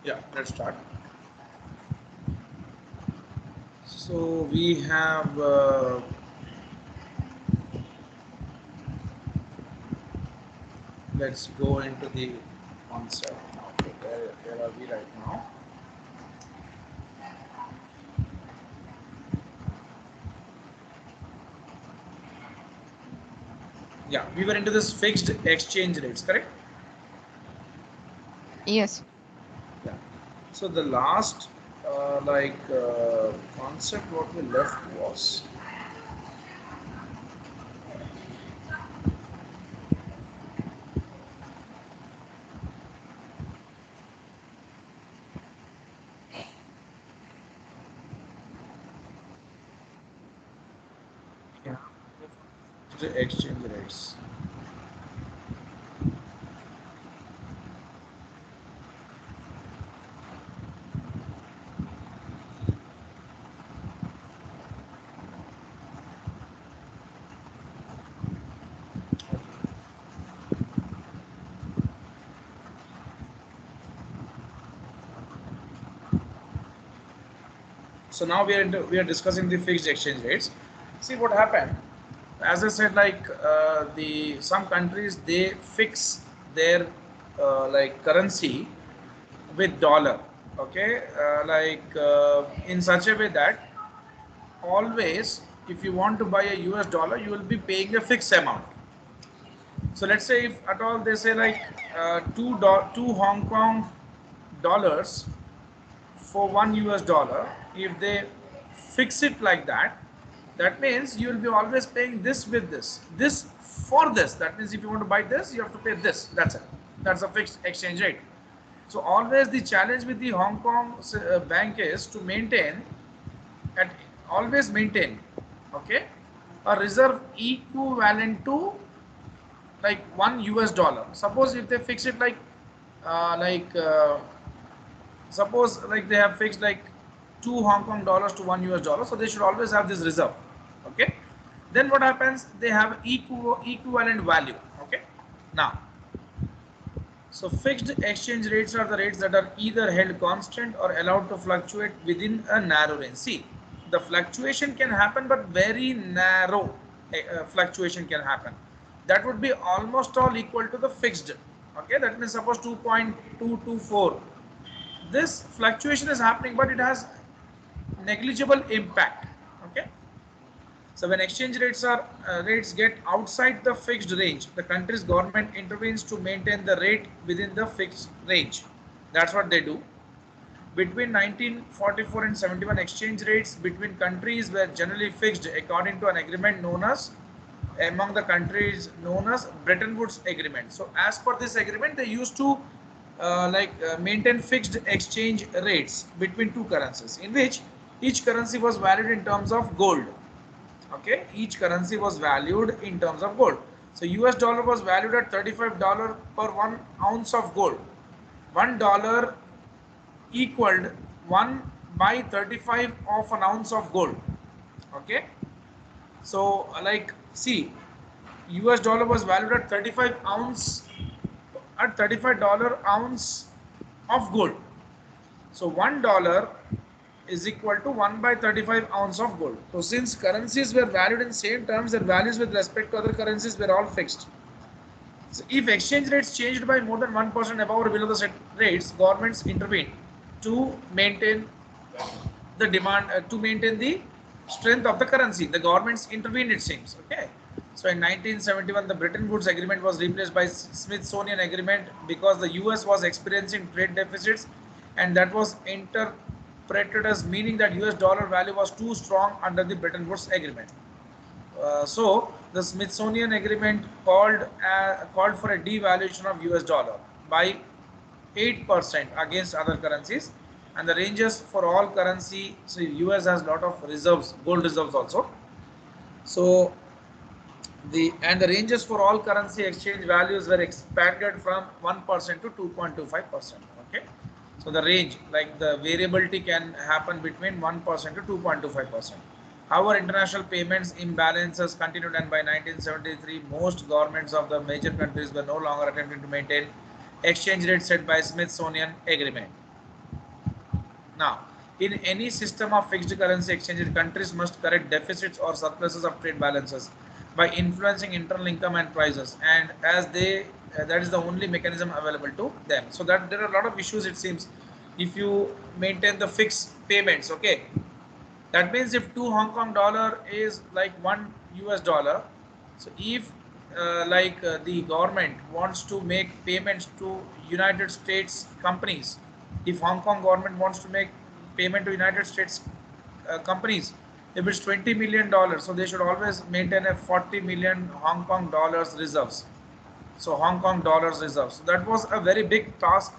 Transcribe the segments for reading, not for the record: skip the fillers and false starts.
Yeah, let's start. So we have let's go into the concept. Okay, where are we right now? Yeah, we were into this fixed exchange rates, correct? Yes. Yeah. So the last concept what we left was yeah, the exchange rates. So now we are discussing the fixed exchange rates. See what happened. As I said, the some countries they fix their currency with dollar. Okay, in such a way that always, if you want to buy a US dollar, you will be paying a fixed amount. So let's say if at all they say two Hong Kong dollars for one US dollar, if they fix it like that, that means you will be always paying this with this for this. That means if you want to buy this, you have to pay this. That's it. That's a fixed exchange rate. So always the challenge with the Hong Kong bank is to maintain at always maintain, okay, a reserve equivalent to like one US dollar. Suppose if they fix it uh, like uh, suppose like they have fixed like two Hong Kong dollars to one US dollar, so they should always have this reserve. Okay. Then what happens? They have equivalent value. Okay. Now, so fixed exchange rates are the rates that are either held constant or allowed to fluctuate within a narrow range. See, the fluctuation can happen, but very narrow fluctuation can happen. That would be almost all equal to the fixed. Okay, that means suppose 2.224. This fluctuation is happening, but it has negligible impact. Okay, so when exchange rates get outside the fixed range, the country's government intervenes to maintain the rate within the fixed range. That's what they do. Between 1944 and 71, exchange rates between countries were generally fixed according to an agreement known as among the countries known as Bretton Woods Agreement. So as per this agreement, they used to maintain fixed exchange rates between two currencies, in which each currency was valued in terms of gold. Okay, each currency was valued in terms of gold. So US dollar was valued at $35 per 1 ounce of gold. $1 equaled 1 by 35 of an ounce of gold. Okay, so see, US dollar was valued at 35 ounce at $35 ounce of gold. So $1 is equal to 1 by 35 ounce of gold. So since currencies were valued in same terms, their values with respect to other currencies were all fixed. So if exchange rates changed by more than 1% above or below the set rates, governments intervened to maintain the demand, to maintain the strength of the currency. The governments intervened, it seems. Okay. So in 1971, the Bretton Woods Agreement was replaced by Smithsonian Agreement because the US was experiencing trade deficits, and that was interpreted as meaning that US dollar value was too strong under the Bretton Woods Agreement. So the Smithsonian Agreement called for a devaluation of US dollar by 8% against other currencies, and the ranges for all currency. So US has a lot of reserves, gold reserves also. So the ranges for all currency exchange values were expanded from 1% to 2.25%. Okay, so the range, like the variability, can happen between 1% to 2.25%. However, international payments imbalances continued, and by 1973, most governments of the major countries were no longer attempting to maintain exchange rates set by Smithsonian Agreement. Now, in any system of fixed currency exchange, countries must correct deficits or surpluses of trade balances by influencing internal income and prices, and as they that is the only mechanism available to them. So that there are a lot of issues, it seems, if you maintain the fixed payments. Okay, that means if 2 Hong Kong dollar is like 1 US dollar, so if the government wants to make payments to United States companies, if Hong Kong government wants to make payment to United States companies, if it's $20 million, so they should always maintain a 40 million Hong Kong dollars reserves. So Hong Kong dollars reserves. So that was a very big task,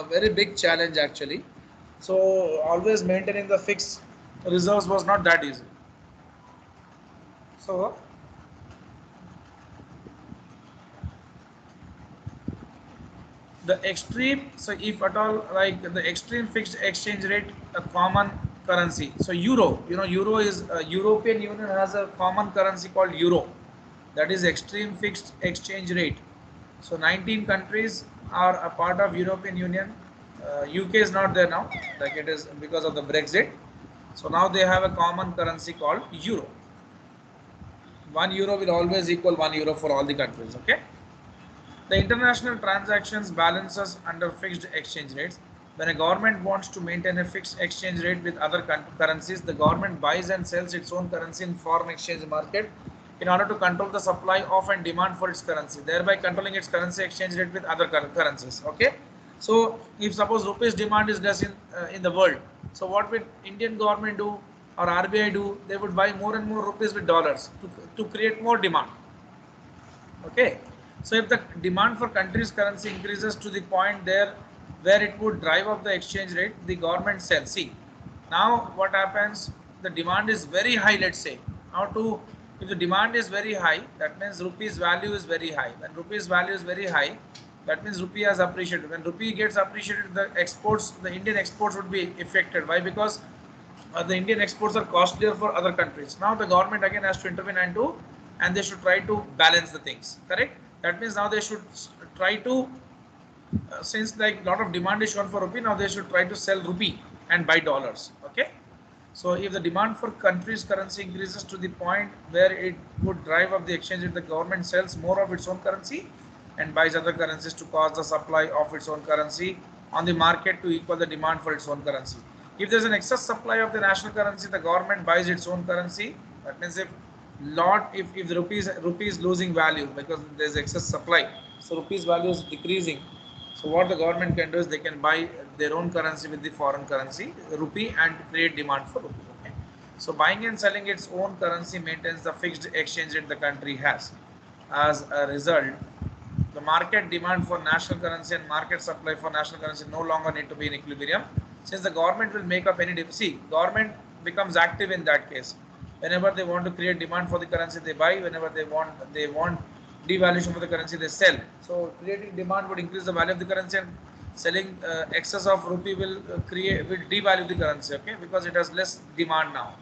very big challenge actually. So always maintaining the fixed reserves was not that easy. So the extreme, so if at all, like the extreme fixed exchange rate, a common currency. So euro, euro is European Union has a common currency called euro. That is extreme fixed exchange rate. So 19 countries are a part of European Union. UK is not there now, like it is because of the Brexit. So now they have a common currency called euro. 1 euro will always equal 1 euro for all the countries. Okay. The international transactions balances under fixed exchange rates. When a government wants to maintain a fixed exchange rate with other currencies, the government buys and sells its own currency in foreign exchange market in order to control the supply of and demand for its currency, thereby controlling its currency exchange rate with other currencies. Okay. So if suppose rupees demand is less in the world, so what will Indian government do or RBI do? They would buy more and more rupees with dollars to create more demand. Okay. So if the demand for country's currency increases to the point there where it would drive up the exchange rate, the government sells. See, now what happens? The demand is very high. Let's say now to if the demand is very high, that means rupee's value is very high. When rupee's value is very high, that means rupee has appreciated. When rupee gets appreciated, the exports, the Indian exports would be affected. Why? Because the Indian exports are costlier for other countries. Now the government again has to intervene and they should try to balance the things. Correct? That means now they should try to, since like lot of demand is shown for rupee, now they should try to sell rupee and buy dollars. Okay. So if the demand for country's currency increases to the point where it would drive up the exchange rate, the government sells more of its own currency and buys other currencies to cause the supply of its own currency on the market to equal the demand for its own currency. If there's an excess supply of the national currency, the government buys its own currency. That means if the rupee is losing value because there's excess supply, so rupee's value is decreasing. So what the government can do is they can buy their own currency with the foreign currency, rupee, and create demand for rupee. Okay? So buying and selling its own currency maintains the fixed exchange rate the country has. As a result, the market demand for national currency and market supply for national currency no longer need to be in equilibrium, since the government will make up any see, government becomes active in that case. Whenever they want to create demand for the currency, they buy. Whenever they want devaluation for the currency, they sell. So creating demand would increase the value of the currency, and selling excess of rupee will devalue the currency. Okay, because it has less demand now,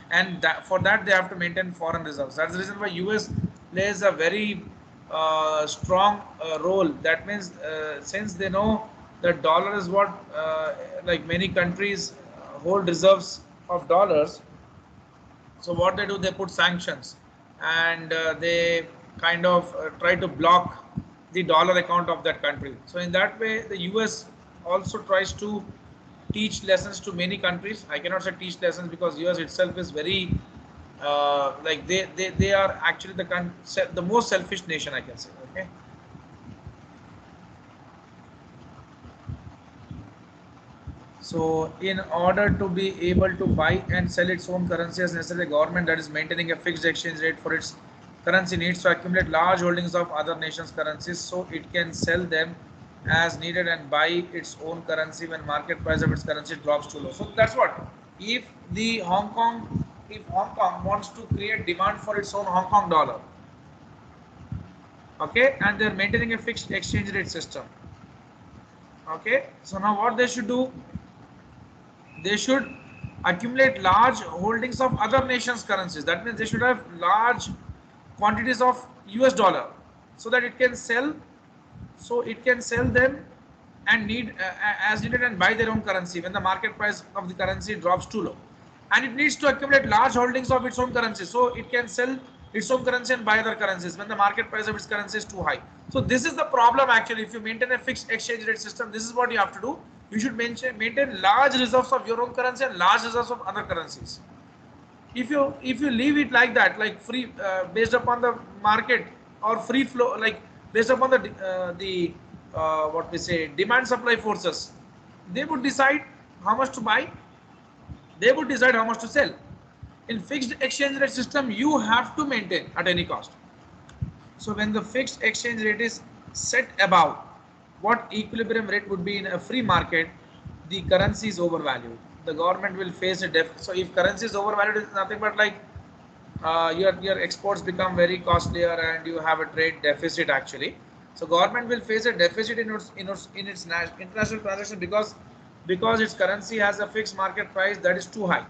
and for that they have to maintain foreign reserves. That's the reason why US plays a very strong role. That means since they know that dollar is what like many countries hold reserves of dollars, so what they do, they put sanctions and they kind of try to block the dollar account of that country. So in that way, the US also tries to teach lessons to many countries. I cannot say teach lessons because US itself is very like they are actually the most selfish nation, I can say. Okay. So in order to be able to buy and sell its own currency as necessary, the government that is maintaining a fixed exchange rate for its currency needs to accumulate large holdings of other nations' currencies so it can sell them as needed and buy its own currency when market price of its currency drops too low. So that's what, if if Hong Kong wants to create demand for its own Hong Kong dollar, okay, and they're maintaining a fixed exchange rate system. Okay, so now what they should do, they should accumulate large holdings of other nations' currencies. That means they should have large quantities of US dollar so that it can sell. So it can sell them and need as needed and buy their own currency when the market price of the currency drops too low, and it needs to accumulate large holdings of its own currency so it can sell its own currency and buy other currencies when the market price of its currency is too high. So this is the problem actually. If you maintain a fixed exchange rate system, this is what you have to do. You should maintain large reserves of your own currency and large reserves of other currencies. If you leave it like that, like free based upon the market or free flow, like based upon the what we say demand supply forces, they would decide how much to buy, they would decide how much to sell. In fixed exchange rate system, you have to maintain at any cost. So when the fixed exchange rate is set above what equilibrium rate would be in a free market, the currency is overvalued. The government will face a deficit. So if currency is overvalued, it's nothing but like your exports become very costlier and you have a trade deficit actually. So government will face a deficit in its international transaction because its currency has a fixed market price that is too high.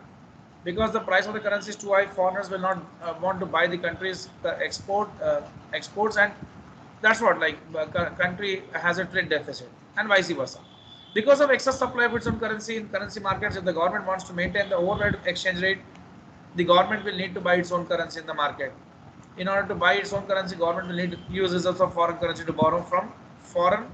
Because the price of the currency is too high, foreigners will not want to buy the country's exports, and that's what like country has a trade deficit and vice versa. Because of excess supply of its own currency in currency markets, if the government wants to maintain the overall exchange rate, the government will need to buy its own currency in the market. In order to buy its own currency, government will need to use reserves of foreign currency to borrow from foreign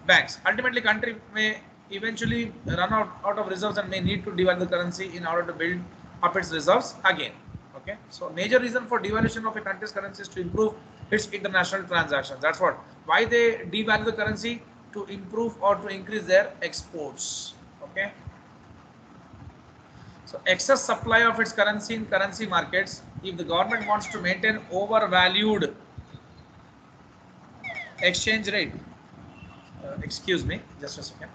banks. Ultimately, country may eventually run out of reserves and may need to devalue the currency in order to build up its reserves again. Okay, so major reason for devaluation of a country's currency is to improve its international transactions. That's what why they devalue the currency, to improve or to increase their exports. Okay. So excess supply of its currency in currency markets, if the government wants to maintain overvalued exchange rate, excuse me, just a second.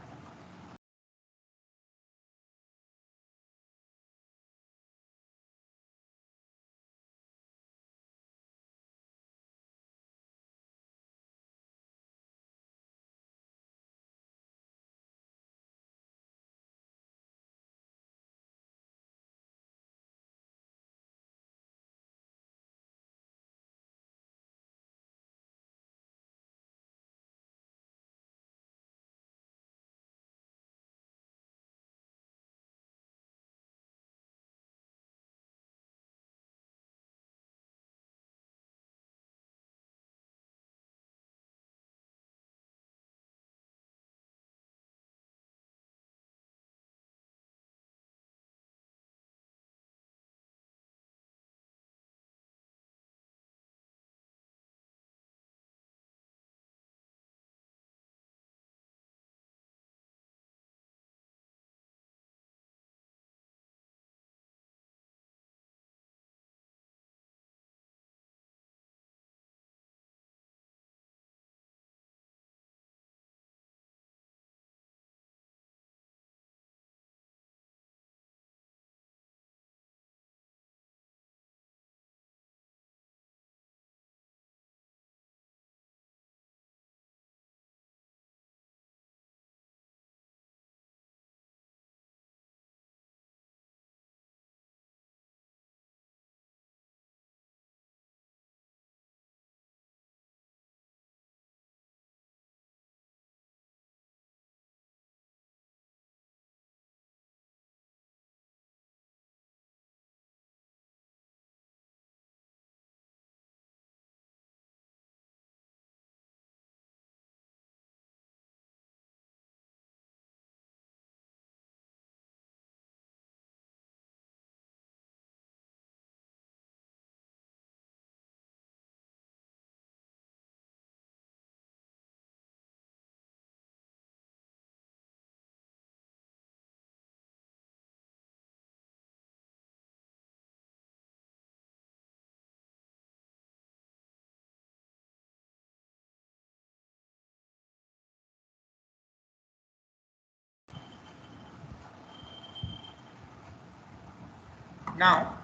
Now,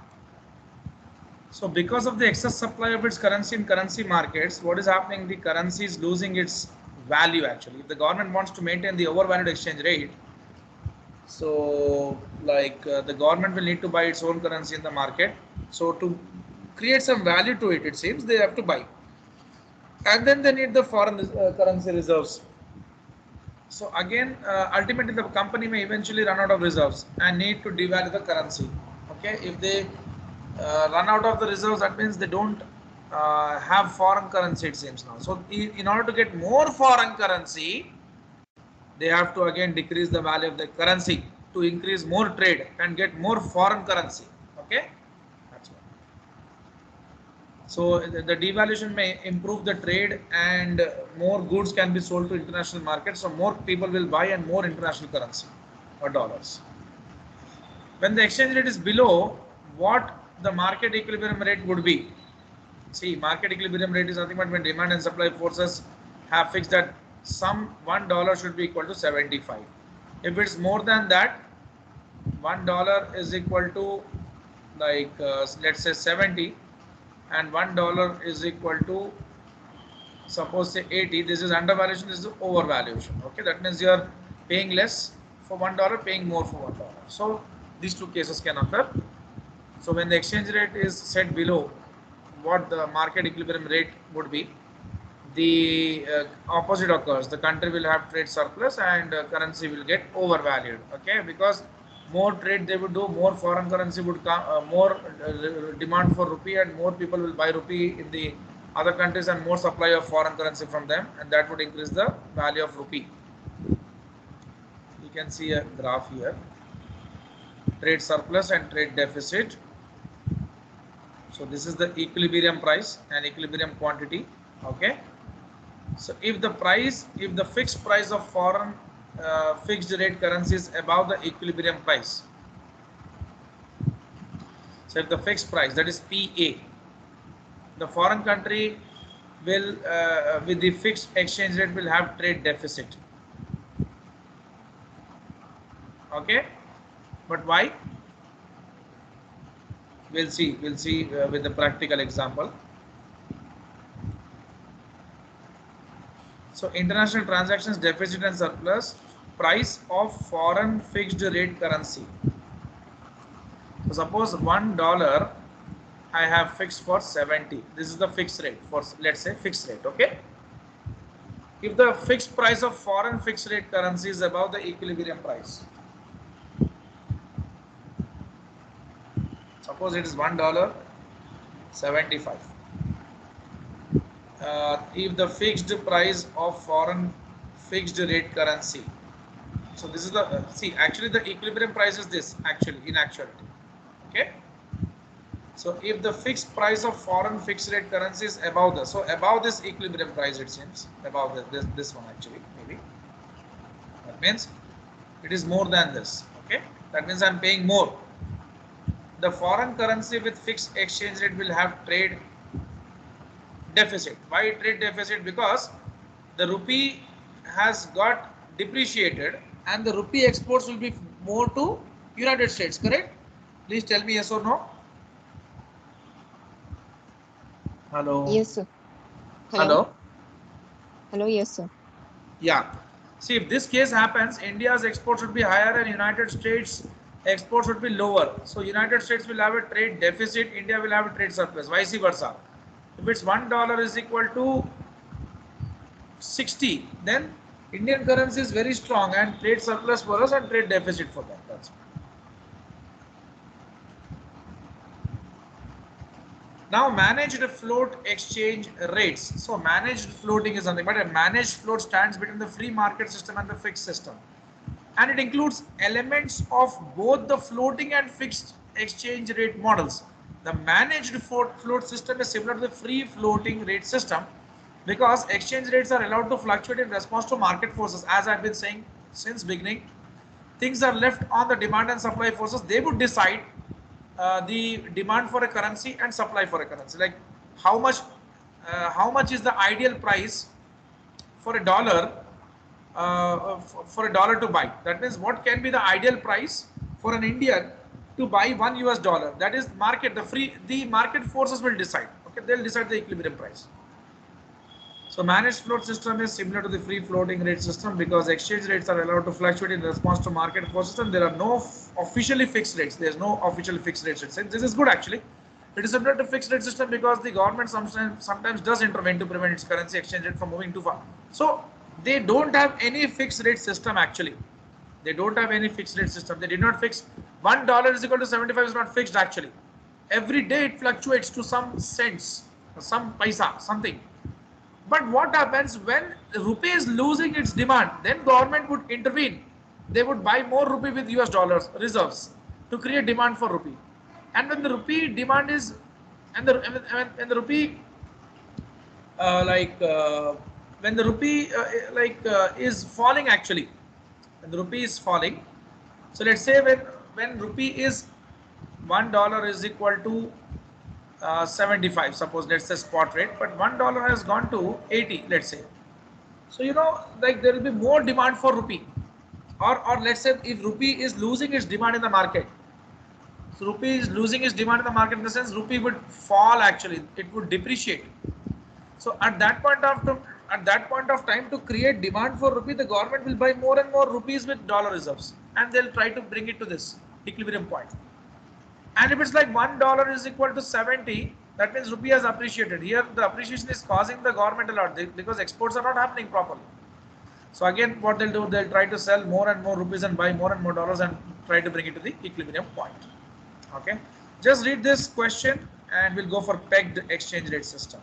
so because of the excess supply of its currency in currency markets, what is happening? The currency is losing its value actually. If the government wants to maintain the overvalued exchange rate, so like the government will need to buy its own currency in the market. So to create some value to it, it seems they have to buy, and then they need the foreign currency reserves. So again, ultimately the company may eventually run out of reserves and need to devalue the currency. Okay, if they run out of the reserves, that means they don't have foreign currency, it seems now. So in order to get more foreign currency, they have to again decrease the value of the currency to increase more trade and get more foreign currency. Okay, that's what. So the devaluation may improve the trade and more goods can be sold to international markets. So more people will buy and more international currency or dollars. When the exchange rate is below what the market equilibrium rate would be. See, market equilibrium rate is nothing but when demand and supply forces have fixed that some $1 should be equal to 75. If it's more than that, $1 is equal to like let's say 70 and $1 is equal to suppose say 80. This is undervaluation, this is overvaluation. Okay, that means you are paying less for $1, paying more for $1. So these two cases can occur. So when the exchange rate is set below what the market equilibrium rate would be, the opposite occurs. The country will have trade surplus and currency will get overvalued. Okay, because more trade they would do, more foreign currency would come, more demand for rupee, and more people will buy rupee in the other countries, and more supply of foreign currency from them, and that would increase the value of rupee. You can see a graph here: trade surplus and trade deficit. So this is the equilibrium price and equilibrium quantity. Okay. So if the fixed price of foreign fixed rate currency is above the equilibrium price, so if the fixed price, that is PA, the foreign country will with the fixed exchange rate will have trade deficit. Okay, but why? We'll see with the practical example. So international transactions deficit and surplus, price of foreign fixed rate currency. So suppose $1 I have fixed for 70. This is the fixed rate for, let's say, fixed rate. Okay. If the fixed price of foreign fixed rate currency is above the equilibrium price, suppose it is $1.75. If the fixed price of foreign fixed rate currency, so this is the see, actually the equilibrium price is this actually in actuality. Okay, so if the fixed price of foreign fixed rate currency is above this, so above this equilibrium price, it seems above this one actually, maybe that means it is more than this. Okay, that means I'm paying more. The foreign currency with fixed exchange rate will have trade deficit. Why trade deficit? Because the rupee has got depreciated and the rupee exports will be more to United States, correct? Please tell me yes or no. Hello. Yes, sir. Hello. Hello, yes, sir. Yeah. See, if this case happens, India's exports should be higher and United States exports should be lower. So United States will have a trade deficit, India will have a trade surplus, vice versa. If it's $1 is equal to 60, then Indian currency is very strong and trade surplus for us and trade deficit for them. That's it. Now managed float exchange rates. So managed floating is something, but a managed float stands between the free market system and the fixed system. And it includes elements of both the floating and fixed exchange rate models. The managed float system is similar to the free floating rate system because exchange rates are allowed to fluctuate in response to market forces. As I've been saying since beginning, things are left on the demand and supply forces. They would decide the demand for a currency and supply for a currency. Like how much is the ideal price for a dollar for a dollar to buy. That means what can be the ideal price for an Indian to buy $1. That is market. The market forces will decide. Okay, they'll decide the equilibrium price. So managed float system is similar to the free floating rate system because exchange rates are allowed to fluctuate in response to market forces and there are no officially fixed rates. There's no official fixed rates. This is good actually. It is similar to fixed rate system because the government sometimes does intervene to prevent its currency exchange rate from moving too far. So they don't have any fixed rate system actually. They don't have any fixed rate system. They did not fix $1 is equal to 75 is not fixed actually. Every day it fluctuates to some cents, some paisa, something. But what happens when rupee is losing its demand? Then government would intervene. They would buy more rupee with US dollars reserves to create demand for rupee. And when the rupee demand is, and when the rupee like when the rupee is falling actually, when the rupee is falling, so let's say when rupee is $1 is equal to 75, suppose let's say spot rate, but $1 has gone to 80, let's say. So like there will be more demand for rupee, or let's say if rupee is losing its demand in the market, so rupee is losing its demand in the market in the sense rupee would fall actually, it would depreciate. So at that point of time, to create demand for rupee, the government will buy more and more rupees with dollar reserves, and they'll try to bring it to this equilibrium point. And if it's like $1 is equal to 70, that means rupee has appreciated. Here, the appreciation is causing the government a lot because exports are not happening properly. So again, what they'll do, they'll try to sell more and more rupees and buy more and more dollars and try to bring it to the equilibrium point. Okay, just read this question and we'll go for pegged exchange rate system.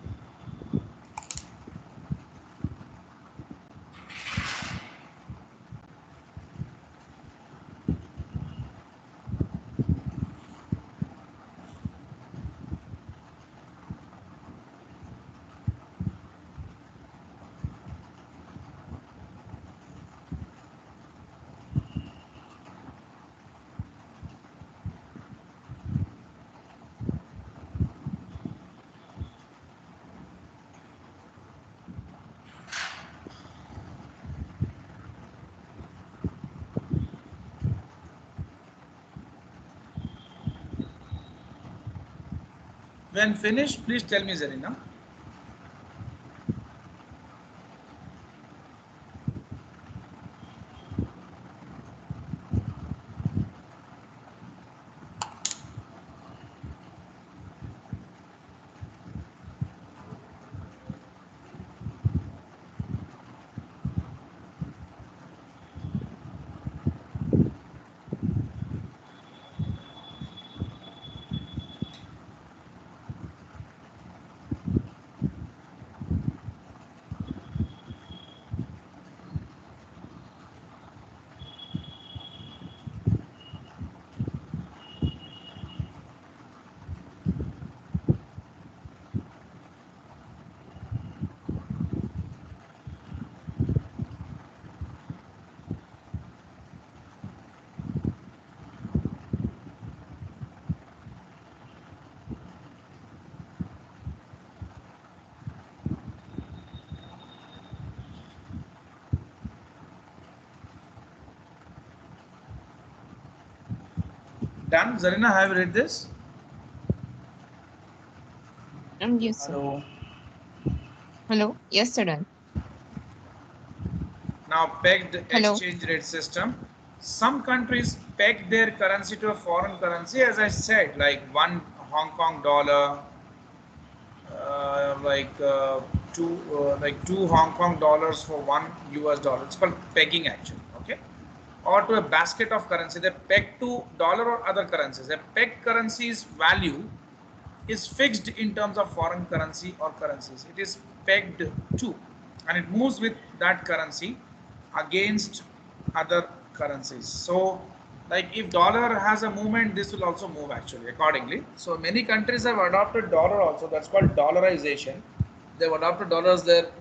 When finished, please tell me, Zarina. Done? Zarina, have you read this? Yes, sir. Hello. Hello. Yes, sir. Done. Now, pegged Hello. exchange rate system. Some countries peg their currency to a foreign currency, as I said, like one Hong Kong dollar, two Hong Kong dollars for one US dollar. It's called pegging actually. Okay, or to a basket of currency. They peg to dollar or other currencies. A peg currency's value is fixed in terms of foreign currency or currencies. It is pegged to, and it moves with that currency against other currencies. So like if dollar has a movement, this will also move actually accordingly. So many countries have adopted dollar also. That's called dollarization. They've adopted dollar as their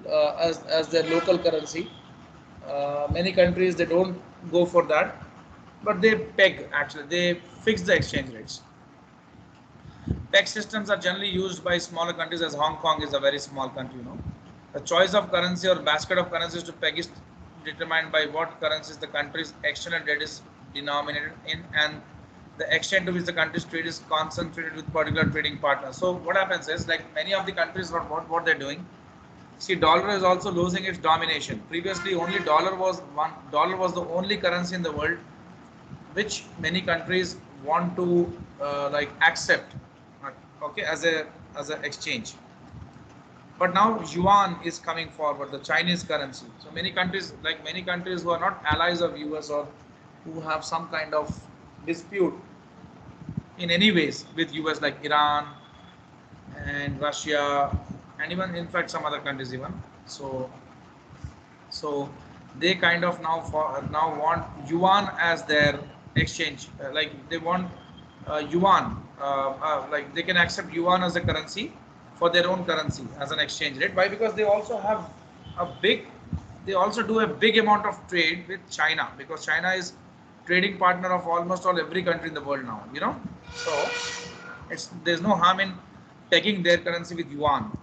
as their local currency. Many countries they don't go for that, but they peg actually. They fix the exchange rates. Peg systems are generally used by smaller countries, as Hong Kong is a very small country. The choice of currency or basket of currencies to peg is determined by what currencies the country's external debt is denominated in and the extent to which the country's trade is concentrated with particular trading partners. So what happens is, like many of the countries, what they're doing. See, dollar is also losing its domination. Previously, only dollar was the only currency in the world which many countries want to like accept, okay, as a exchange. But now yuan is coming forward, the Chinese currency. So many countries, like many countries who are not allies of US or who have some kind of dispute in any ways with US, like Iran and Russia, and even in fact some other countries even. So they kind of now want yuan as their exchange. Like they want yuan, like they can accept yuan as a currency for their own currency as an exchange rate. Why? Because they also have a big, they also do a big amount of trade with China, because China is trading partner of almost all every country in the world now. So there's no harm in pegging their currency with yuan.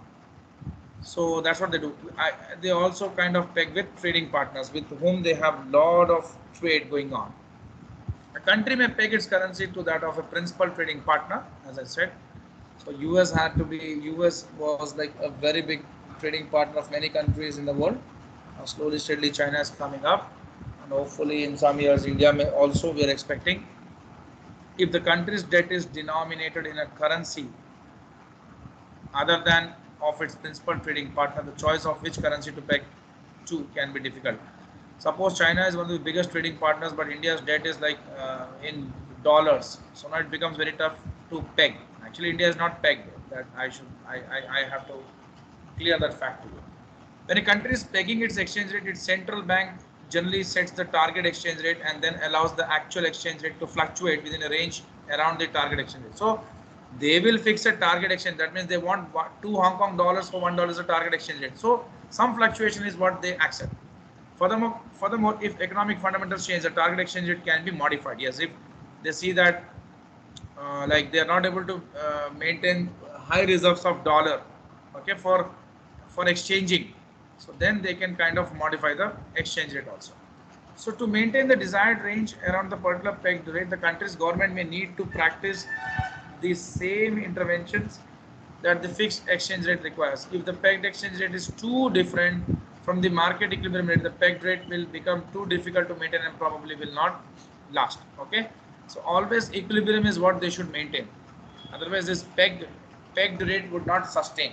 So that's what they do. They also kind of peg with trading partners with whom they have lot of trade going on. A country may peg its currency to that of a principal trading partner, as I said. So US was like a very big trading partner of many countries in the world. Now slowly, steadily, China is coming up, and hopefully in some years India may also. We are expecting, if the country's debt is denominated in a currency other than of its principal trading partner, the choice of which currency to peg to can be difficult. Suppose China is one of the biggest trading partners, but India's debt is like in dollars. So now it becomes very tough to peg. Actually, India is not pegged. That I have to clear that fact to you. When a country is pegging its exchange rate, its central bank generally sets the target exchange rate and then allows the actual exchange rate to fluctuate within a range around the target exchange rate. So they will fix a target exchange. That means they want 2 Hong Kong dollars for $1 is a target exchange rate. So some fluctuation is what they accept. Furthermore, if economic fundamentals change, the target exchange rate can be modified. Yes, if they see that like they are not able to maintain high reserves of dollar, okay, for exchanging, so then they can kind of modify the exchange rate also. So to maintain the desired range around the particular pegged rate, the country's government may need to practice the same interventions that the fixed exchange rate requires. If the pegged exchange rate is too different from the market equilibrium rate, the pegged rate will become too difficult to maintain and probably will not last. Okay, so always equilibrium is what they should maintain. Otherwise, this pegged rate would not sustain.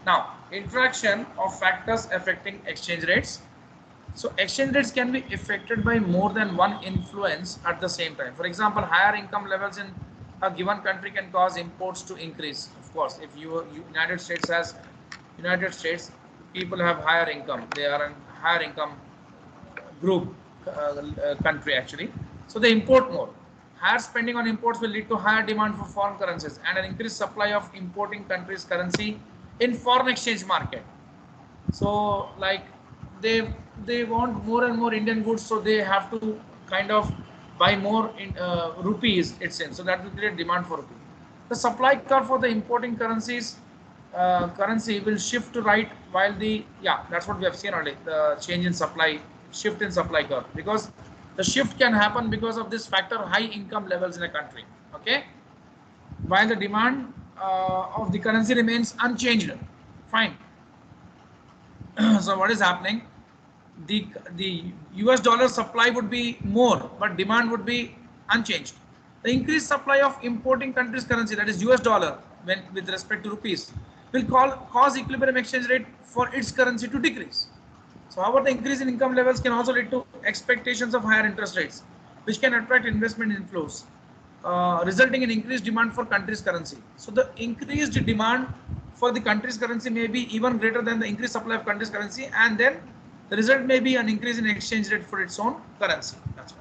Now, interaction of factors affecting exchange rates. So exchange rates can be affected by more than one influence at the same time. For example, higher income levels in a given country can cause imports to increase. Of course, if United States, people have higher income. They are a higher income group country actually. So they import more. Higher spending on imports will lead to higher demand for foreign currencies and an increased supply of importing countries' currency in foreign exchange market. So like they want more and more Indian goods, so they have to kind of buy more in rupees, it seems. So that will create demand for rupee. The supply curve for the importing currency will shift to right, while that's what we have seen already, the change in supply, shift in supply curve, because the shift can happen because of this factor, high income levels in a country. Okay, while the demand of the currency remains unchanged. Fine. So what is happening? The US dollar supply would be more, but demand would be unchanged. The increased supply of importing countries' currency, that is US dollar, when with respect to rupees, will cause equilibrium exchange rate for its currency to decrease. So, however, the increase in income levels can also lead to expectations of higher interest rates, which can attract investment inflows, resulting in increased demand for country's currency. So, the increased demand for the country's currency may be even greater than the increased supply of country's currency, and then the result may be an increase in exchange rate for its own currency. That's all.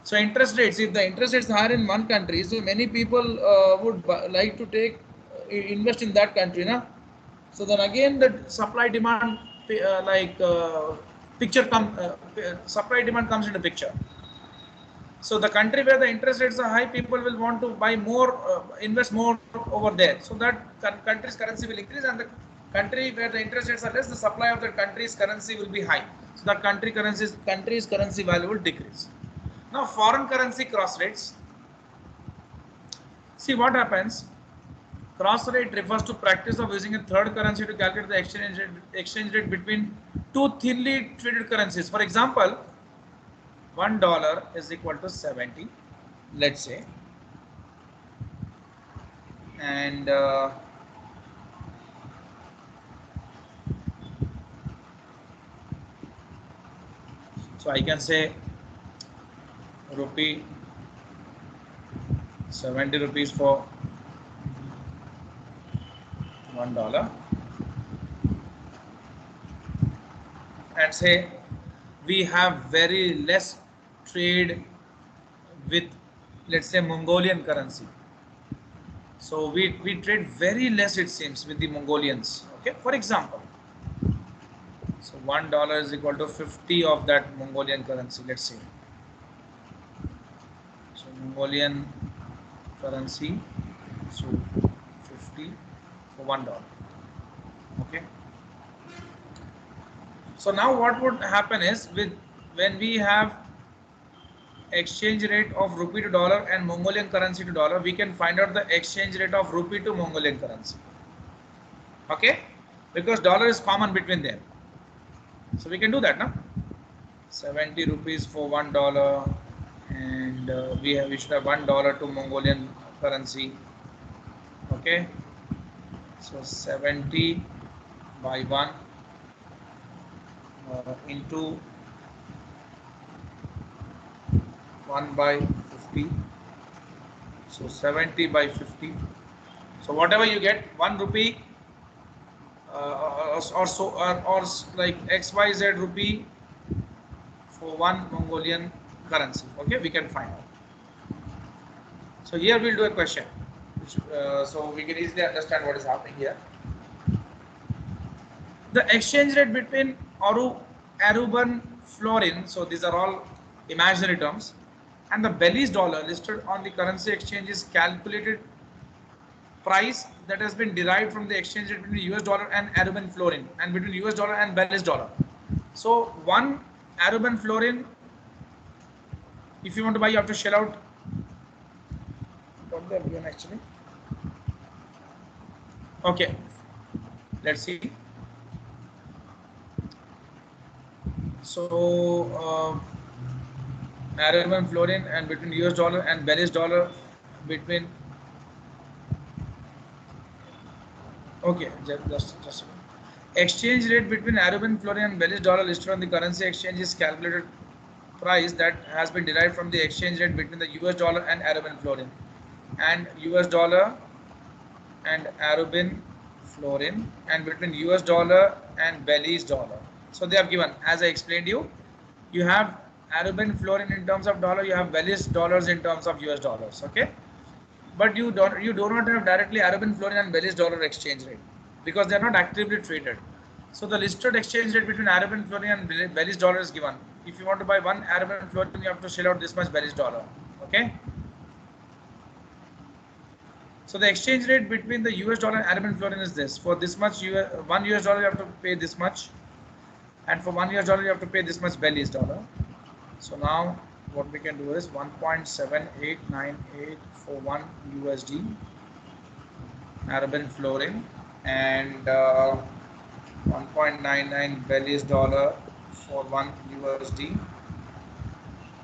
So interest rates, if the interest rates are higher in one country, so many people would like to invest in that country, na? So then again the supply demand supply demand comes into picture. So the country where the interest rates are high, people will want to buy more, invest more over there. So that country's currency will increase, and the country where the interest rates are less, the supply of the country's currency will be high. So that country's currency value will decrease. Now foreign currency cross rates. See what happens. Cross rate refers to practice of using a third currency to calculate the exchange rate between two thinly traded currencies. For example, $1 is equal to 70, let's say, and so I can say rupee 70 rupees for $1, and say we have very less trade with, let's say, Mongolian currency. So we trade very less, it seems, with the Mongolians. Okay, for example, so $1 is equal to 50 of that Mongolian currency. Let's say, so Mongolian currency, so 50 for $1. Okay. So now what would happen is, with when we have exchange rate of rupee to dollar and Mongolian currency to dollar, we can find out the exchange rate of rupee to Mongolian currency. Okay, because dollar is common between them, so we can do that now. 70 rupees for $1, and we should have $1 to Mongolian currency. Okay, so 70 by 1 into 1 by 50, so 70 by 50. So whatever you get, 1 rupee or so, or like XYZ rupee for 1 Mongolian currency. Okay, we can find out. So here we'll do a question, which, so we can easily understand what is happening here. The exchange rate between Aruban florin, so these are all imaginary terms, and the Belize dollar listed on the currency exchange is calculated price that has been derived from the exchange rate between US dollar and Aruban florin, and between US dollar and Belize dollar. So one Aruban florin, if you want to buy, you have to shell out what they have given actually. Okay, let's see. So Arabian florin, and between US dollar and Belize dollar, between, okay, just a minute. Exchange rate between Arabian florin and Belize dollar listed on the currency exchange is calculated price that has been derived from the exchange rate between the US dollar and Arabian florin, and US dollar and Arabian florin, and between US dollar and Belize dollar. So they have given, as I explained you have Arabian florin in terms of dollar, you have Belize dollars in terms of US dollars. Okay, but you do not have directly Arabian florin and Belize dollar exchange rate, because they are not actively traded. So the listed exchange rate between Arabian florin and Belize dollar is given. If you want to buy 1 Arabian florin, you have to shell out this much Belize dollar. Okay. So the exchange rate between the US dollar and Arabian florin is this. For this much 1 US dollar, you have to pay this much, and for 1 US dollar, you have to pay this much Belize dollar. So now what we can do is 1.7898 for 1 USD Arabian florin, and 1.99 Belize dollar for 1 USD.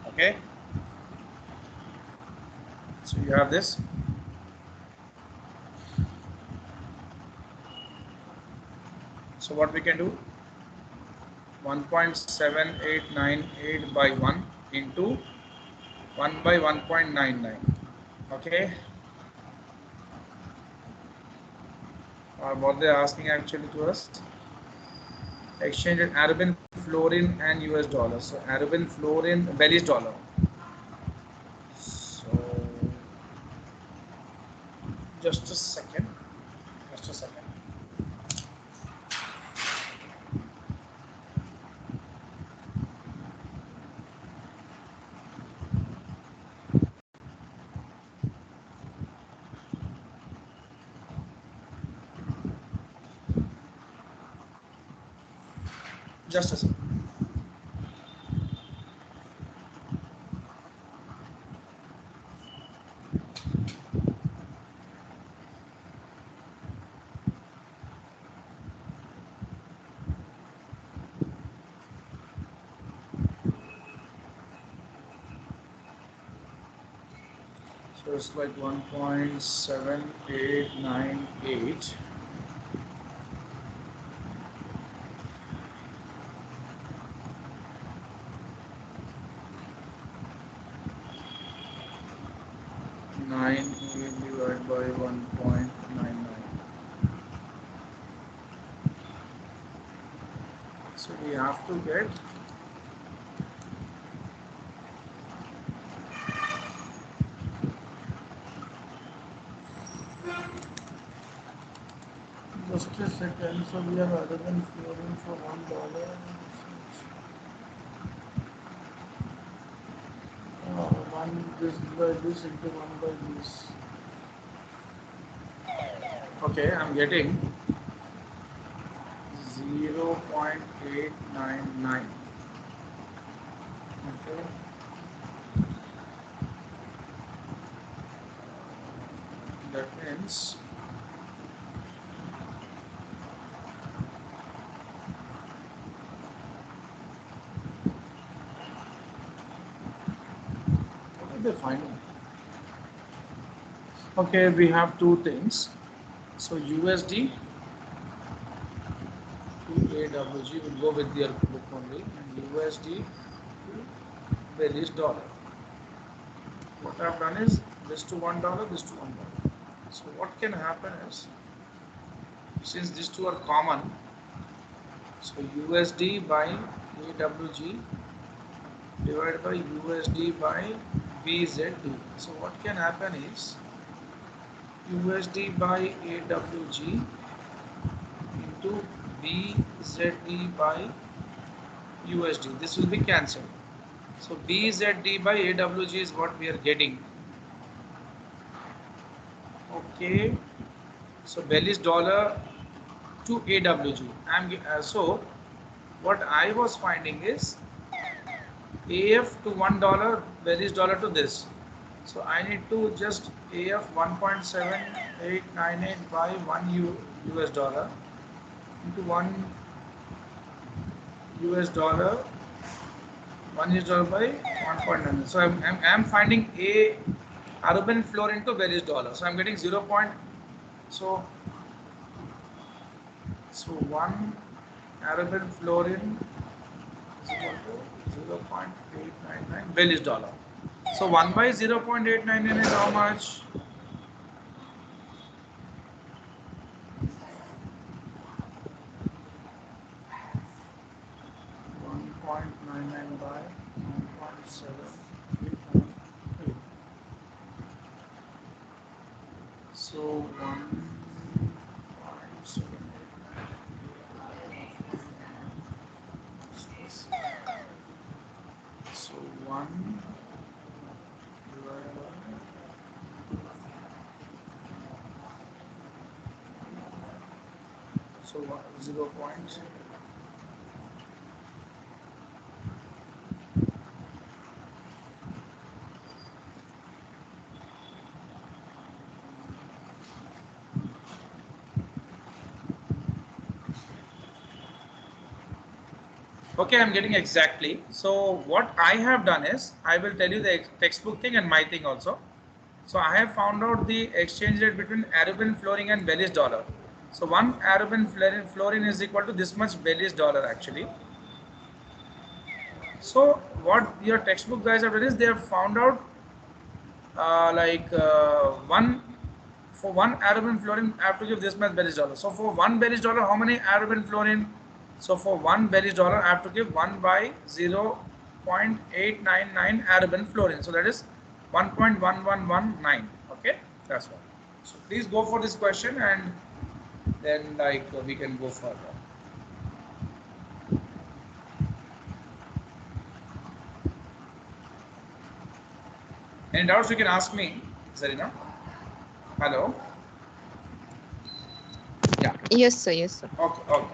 Okay, so you have this. So what we can do, 1.7898 by 1 into 1 by 1.99. Okay, what they are asking actually to us, exchange rate Arabian florin and US dollar. So Arabian florin, Belize dollar. So just a second, just a second. Just a second. So it's like 1.7898. Nine divided by 1.99. So we have to get just a second. So we are other than fluorine for $1. One this by this into one by this. Okay, I'm getting 0.899. Okay. That means what are they finding? Okay, we have two things. So USD to AWG will go with your book only, and USD to Belize dollar. What I've done is this to $1, this to $1. So what can happen is, since these two are common, so USD by AWG divided by USD by BZD. So what can happen is USD by AWG into BZD by USD. This will be cancelled. So BZD by AWG is what we are getting. Okay. So Belize dollar to AWG. So what I was finding is AF to $1, Belize dollar to this. So I need to just AF 1.7898 by 1 US dollar into 1 US dollar, 1 US dollar by 1.9. So I'm finding a Arabian fluorine to Belize dollar. So I'm getting 0. So 1 Arabian fluorine is equal to 0.899 Belize dollar. So 1 by 0.899 is how much? 1.99 by 1.7898. So 1.7898. So 1 divided by, so 0. Okay, I'm getting exactly. So what I have done is, I will tell you the textbook thing and my thing also. So I have found out the exchange rate between Arabian fluorine and Belize dollar. So 1 Arabian fluorine is equal to this much Belize dollar actually. So what your textbook guys have done is, they have found out one, for 1 Arabian fluorine I have to give this much Belize dollar. So for 1 Belize dollar, how many Arabian fluorine? So for 1 Belize dollar I have to give 1 by 0.899 Arabian fluorine. So that is 1.1119. Okay, that's one. So please go for this question, and then we can go further. Any doubts you can ask me, Zarina? Hello? Yeah. Yes, sir. Yes, sir. Okay, okay.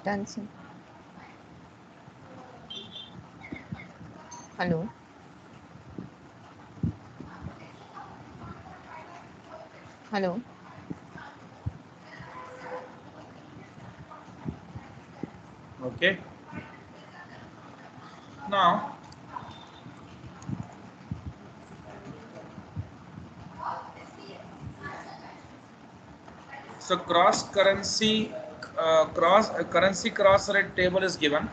Done, sir. Hello. Hello. Okay. Now, so currency cross rate table is given.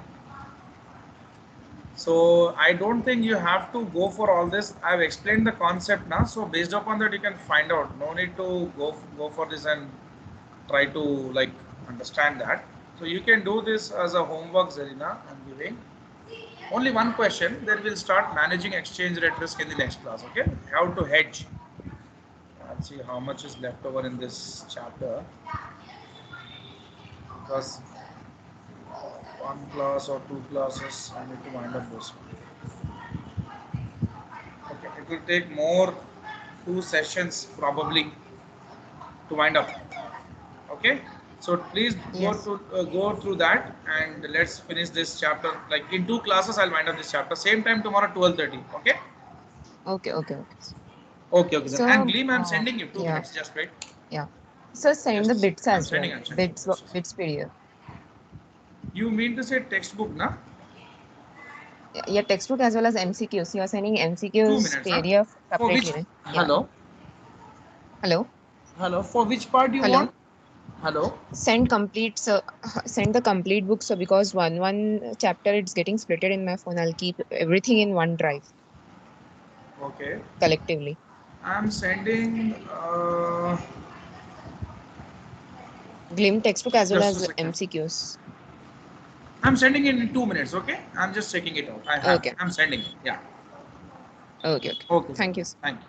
So I don't think you have to go for all this. I've explained the concept now. So based upon that, you can find out. No need to go for this and try to like understand that. So you can do this as a homework, Zarina. I'm giving only one question. Then we'll start managing exchange rate risk in the next class. Okay? How to hedge. I'll see how much is left over in this chapter, because one class or two classes I need to wind up this one. Okay, it will take more 2 sessions probably to wind up. Okay, so please Yes. go through that, and let's finish this chapter. Like in 2 classes, I'll wind up this chapter. Same time tomorrow, 12:30. Okay. Okay. Okay. Okay. Okay. Okay. Then. And So, Gleam, I'm sending you two yeah. minutes. Just wait. Yeah. So send Just the a second. bits I'm as sending. well. I'm sending. Bits. Just a second. Bits PDF. You mean to say textbook, na? Yeah. Textbook as well as MCQs. You are sending 2 MCQs minutes, huh? PDF For which? separately, right? Yeah. Hello. Hello. Hello. For which part you Hello. want? Hello. Send complete. So send the complete book. So because one chapter it's getting splitted in my phone, I'll keep everything in one drive Okay. collectively. I'm sending. Glim textbook as well Just a as second. MCQs. I'm sending it in 2 minutes. Okay. I'm just checking it out. I have. Okay. I'm sending it. Yeah. Okay. Okay. Okay. Thank you. Thank you.